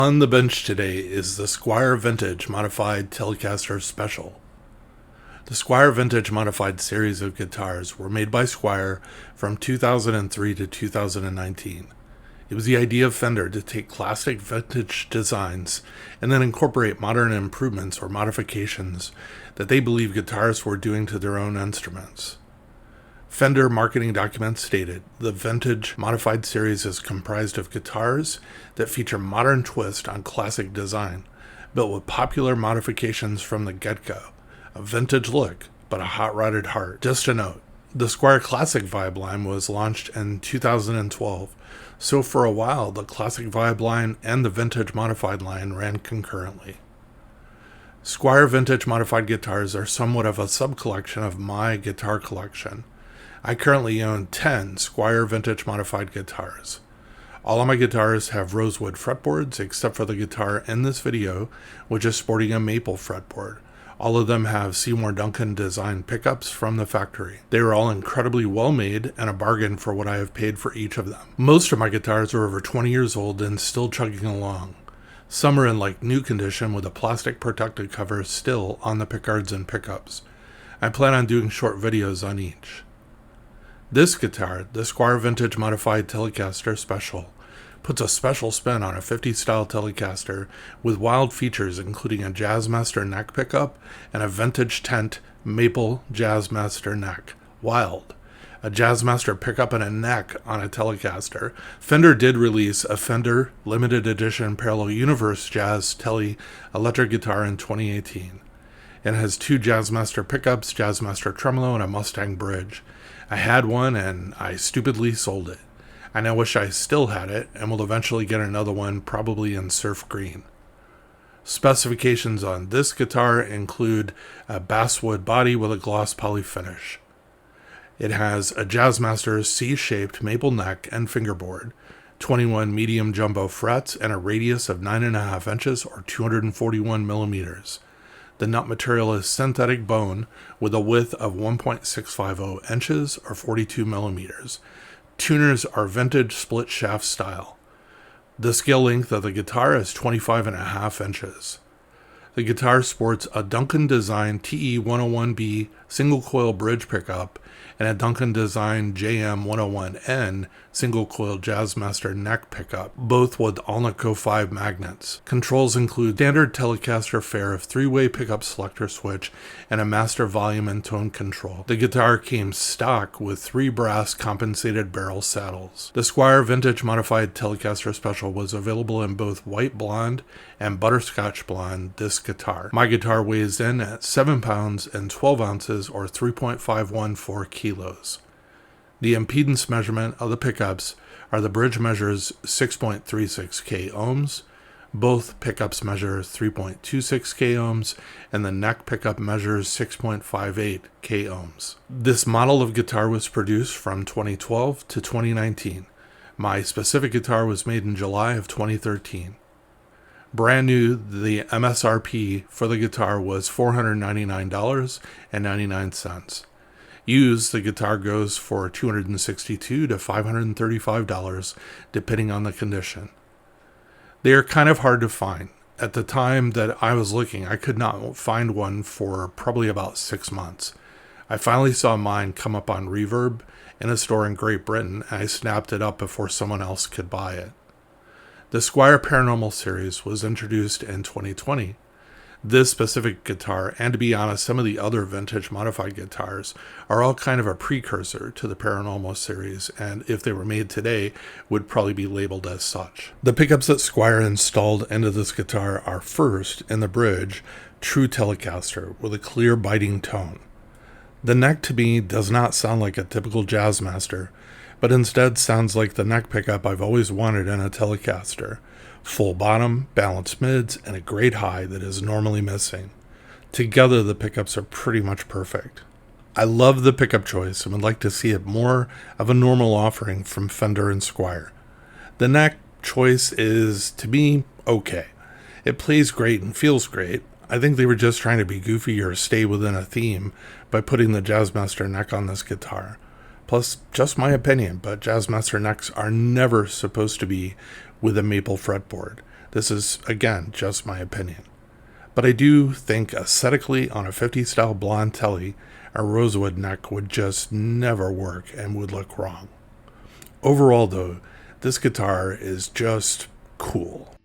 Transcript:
On the bench today is the Squier Vintage Modified Telecaster Special. The Squier Vintage Modified series of guitars were made by Squier from 2003 to 2019. It was the idea of Fender to take classic vintage designs and then incorporate modern improvements or modifications that they believe guitarists were doing to their own instruments. Fender marketing documents stated, the Vintage Modified series is comprised of guitars that feature modern twist on classic design, built with popular modifications from the get-go. A vintage look, but a hot-rodded heart. Just a note, the Squier Classic Vibe line was launched in 2012, so for a while the Classic Vibe line and the Vintage Modified line ran concurrently. Squier Vintage Modified guitars are somewhat of a sub-collection of my guitar collection. I currently own 10 Squier Vintage Modified guitars. All of my guitars have rosewood fretboards except for the guitar in this video, which is sporting a maple fretboard. All of them have Seymour Duncan designed pickups from the factory. They are all incredibly well made and a bargain for what I have paid for each of them. Most of my guitars are over 20 years old and still chugging along. Some are in like new condition with a plastic protective cover still on the pickguards and pickups. I plan on doing short videos on each. This guitar, the Squier Vintage Modified Telecaster Special, puts a special spin on a 50s style Telecaster with wild features including a Jazzmaster neck pickup and a vintage tent maple Jazzmaster neck. Wild. A Jazzmaster pickup and a neck on a Telecaster. Fender did release a Fender limited edition Parallel Universe Jazz Tele electric guitar in 2018. It has two Jazzmaster pickups, Jazzmaster tremolo, and a Mustang bridge. I had one and I stupidly sold it. I now wish I still had it and will eventually get another one, probably in surf green. Specifications on this guitar include a basswood body with a gloss poly finish. It has a Jazzmaster C-shaped maple neck and fingerboard, 21 medium jumbo frets, and a radius of 9.5 inches or 241 millimeters. The nut material is synthetic bone with a width of 1.650 inches or 42 millimeters. Tuners are vintage split shaft style. The scale length of the guitar is 25.5 inches. The guitar sports a Duncan Design TE101B single coil bridge pickup and a Duncan Design JM101N single coil Jazzmaster neck pickup, both with Alnico 5 magnets. Controls include standard Telecaster fare of 3-way pickup selector switch and a master volume and tone control. The guitar came stock with 3 brass compensated barrel saddles. The Squier Vintage Modified Telecaster Special was available in both white blonde and butterscotch blonde this guitar. My guitar weighs in at 7 pounds and 12 ounces or 3.514 kilos. The impedance measurement of the pickups are the bridge measures 6.36k ohms, both pickups measure 3.26k ohms, and the neck pickup measures 6.58k ohms. This model of guitar was produced from 2012 to 2019. My specific guitar was made in July of 2013. Brand new, the MSRP for the guitar was $499.99. Used, the guitar goes for $262 to $535, depending on the condition. They are kind of hard to find. At the time that I was looking, I could not find one for probably about 6 months. I finally saw mine come up on Reverb in a store in Great Britain, and I snapped it up before someone else could buy it. The Squier Paranormal series was introduced in 2020. This specific guitar, and to be honest, some of the other vintage modified guitars, are all kind of a precursor to the Paranormal series, and if they were made today, would probably be labeled as such. The pickups that Squier installed into this guitar are first, in the bridge, true Telecaster with a clear biting tone. The neck to me does not sound like a typical Jazzmaster, but instead sounds like the neck pickup I've always wanted in a Telecaster. Full bottom, balanced mids, and a great high that is normally missing. Together, the pickups are pretty much perfect. I love the pickup choice and would like to see it more of a normal offering from Fender and Squier. The neck choice is, to me, okay. It plays great and feels great. I think they were just trying to be goofy or stay within a theme by putting the Jazzmaster neck on this guitar. Plus, just my opinion, but Jazzmaster necks are never supposed to be with a maple fretboard. This is, again, just my opinion. But I do think aesthetically on a 50s style blonde telly, a rosewood neck would just never work and would look wrong. Overall though, this guitar is just cool.